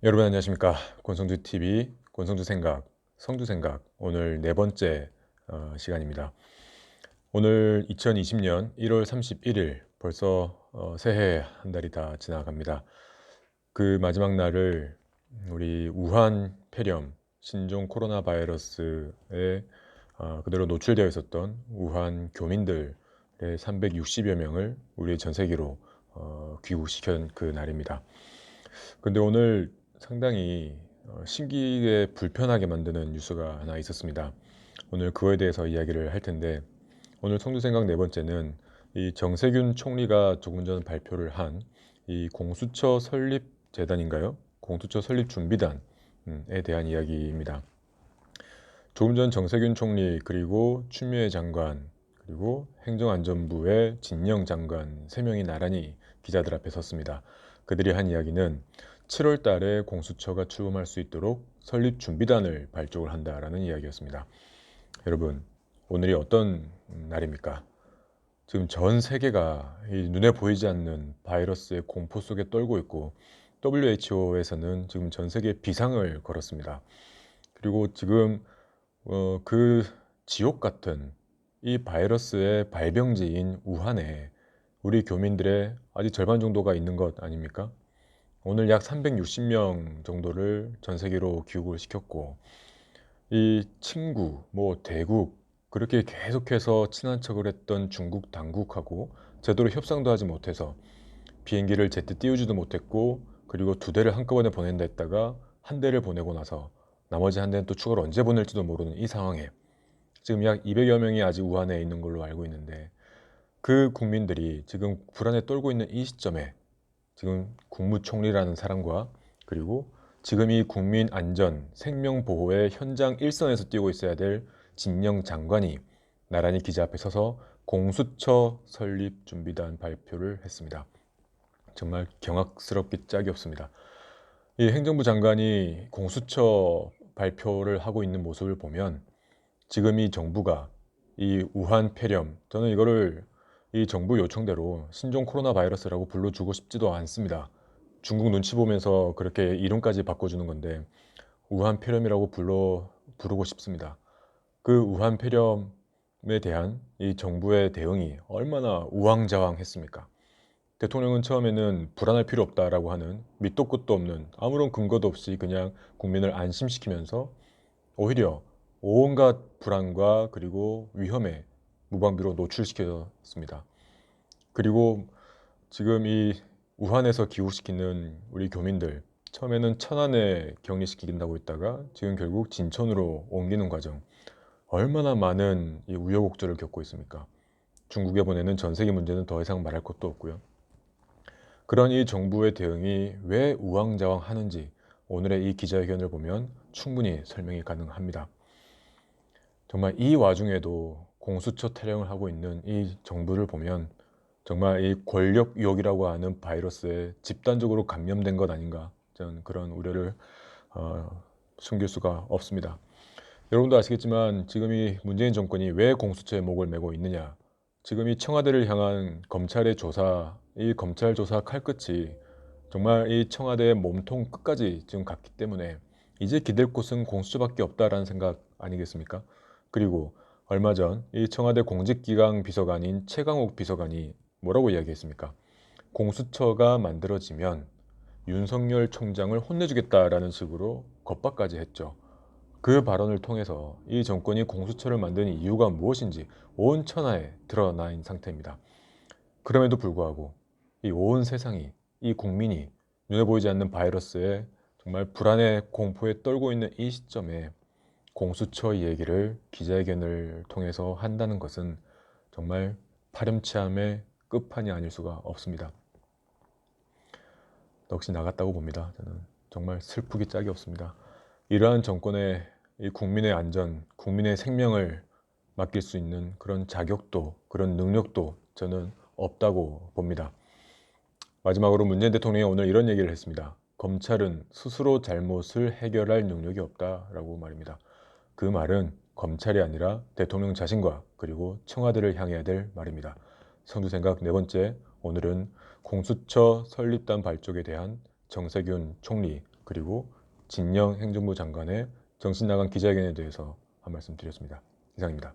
여러분 안녕하십니까. 권성주TV 권성주생각 성주생각 오늘 네 번째 시간입니다. 오늘 2020년 1월 31일 벌써 새해 한 달이 다 지나갑니다. 그 마지막 날을 우리 우한 폐렴 신종 코로나 바이러스에 그대로 노출되어 있었던 우한 교민들의 360여 명을 우리 전 세계로 귀국시킨 그 날입니다. 근데 오늘 상당히 신기하게 불편하게 만드는 뉴스가 하나 있었습니다. 오늘 그거에 대해서 이야기를 할 텐데, 오늘 성주생각 네 번째는 이 정세균 총리가 조금 전 발표를 한 이 공수처 설립 재단인가요? 공수처 설립 준비단에 대한 이야기입니다. 조금 전 정세균 총리 그리고 추미애 장관 그리고 행정안전부의 진영 장관 3명이 나란히 기자들 앞에 섰습니다. 그들이 한 이야기는 7월 달에 공수처가 출범할 수 있도록 설립 준비단을 발족을 한다라는 이야기였습니다. 여러분, 오늘이 어떤 날입니까? 지금 전 세계가 이 눈에 보이지 않는 바이러스의 공포 속에 떨고 있고 WHO에서는 지금 전 세계 비상을 걸었습니다. 그리고 지금 그 지옥 같은 이 바이러스의 발병지인 우한에 우리 교민들의 아직 절반 정도가 있는 것 아닙니까? 오늘 약 360명 정도를 전 세계로 귀국을 시켰고, 이 친구, 대국, 그렇게 계속해서 친한 척을 했던 중국 당국하고 제대로 협상도 하지 못해서 비행기를 제때 띄우지도 못했고, 그리고 2대를 한꺼번에 보낸다 했다가 한 대를 보내고 나서 나머지 한 대는 또 추가로 언제 보낼지도 모르는 이 상황에 지금 약 200여 명이 아직 우한에 있는 걸로 알고 있는데, 그 국민들이 지금 불안에 떨고 있는 이 시점에 지금 국무총리라는 사람과 그리고 지금 이 국민 안전, 생명 보호의 현장 일선에서 뛰고 있어야 될 진영 장관이 나란히 기자 앞에 서서 공수처 설립 준비단 발표를 했습니다. 정말 경악스럽기 짝이 없습니다. 이 행정부 장관이 공수처 발표를 하고 있는 모습을 보면 지금 이 정부가 이 우한 폐렴, 저는 이거를 이 정부 요청대로 신종 코로나 바이러스라고 불러주고 싶지도 않습니다. 중국 눈치 보면서 그렇게 이름까지 바꿔주는 건데 우한 폐렴이라고 부르고 싶습니다. 그 우한 폐렴에 대한 이 정부의 대응이 얼마나 우왕좌왕했습니까? 대통령은 처음에는 불안할 필요 없다라고 하는 밑도 끝도 없는 아무런 근거도 없이 그냥 국민을 안심시키면서 오히려 온갖 불안과 그리고 위험에 무방비로 노출시켰습니다. 그리고 지금 이 우한에서 기후시키는 우리 교민들, 처음에는 천안에 격리시킨다고 했다가 지금 결국 진천으로 옮기는 과정, 얼마나 많은 이 우여곡절을 겪고 있습니까? 중국에 보내는 전세계 문제는 더 이상 말할 것도 없고요. 그런 이 정부의 대응이 왜 우왕좌왕하는지 오늘의 이 기자회견을 보면 충분히 설명이 가능합니다. 정말 이 와중에도 공수처 타령을 하고 있는 이 정부를 보면 정말 이 권력 유혹이라고 하는 바이러스에 집단적으로 감염된 것 아닌가, 저는 그런 우려를 숨길 수가 없습니다. 여러분도 아시겠지만 지금 이 문재인 정권이 왜 공수처에 목을 메고 있느냐, 지금 이 청와대를 향한 검찰의 조사, 이 검찰 조사 칼끝이 정말 이 청와대의 몸통 끝까지 지금 갔기 때문에 이제 기댈 곳은 공수처밖에 없다라는 생각 아니겠습니까? 그리고 얼마 전 이 청와대 공직기강 비서관인 최강욱 비서관이 뭐라고 이야기했습니까? 공수처가 만들어지면 윤석열 총장을 혼내주겠다라는 식으로 겁박까지 했죠. 그 발언을 통해서 이 정권이 공수처를 만든 이유가 무엇인지 온 천하에 드러나 있는 상태입니다. 그럼에도 불구하고 이 온 세상이, 이 국민이 눈에 보이지 않는 바이러스에 정말 불안의 공포에 떨고 있는 이 시점에 공수처 얘기를 기자회견을 통해서 한다는 것은 정말 파렴치함의 끝판이 아닐 수가 없습니다. 넋이 나갔다고 봅니다. 저는 정말 슬프기 짝이 없습니다. 이러한 정권에 이 국민의 안전, 국민의 생명을 맡길 수 있는 그런 자격도, 그런 능력도 저는 없다고 봅니다. 마지막으로 문재인 대통령이 오늘 이런 얘기를 했습니다. 검찰은 스스로 잘못을 해결할 능력이 없다라고 말입니다. 그 말은 검찰이 아니라 대통령 자신과 그리고 청와대를 향해야 될 말입니다. 성주생각 네 번째, 오늘은 공수처 설립단 발족에 대한 정세균 총리 그리고 진영 행정부 장관의 정신 나간 기자회견에 대해서 한 말씀 드렸습니다. 이상입니다.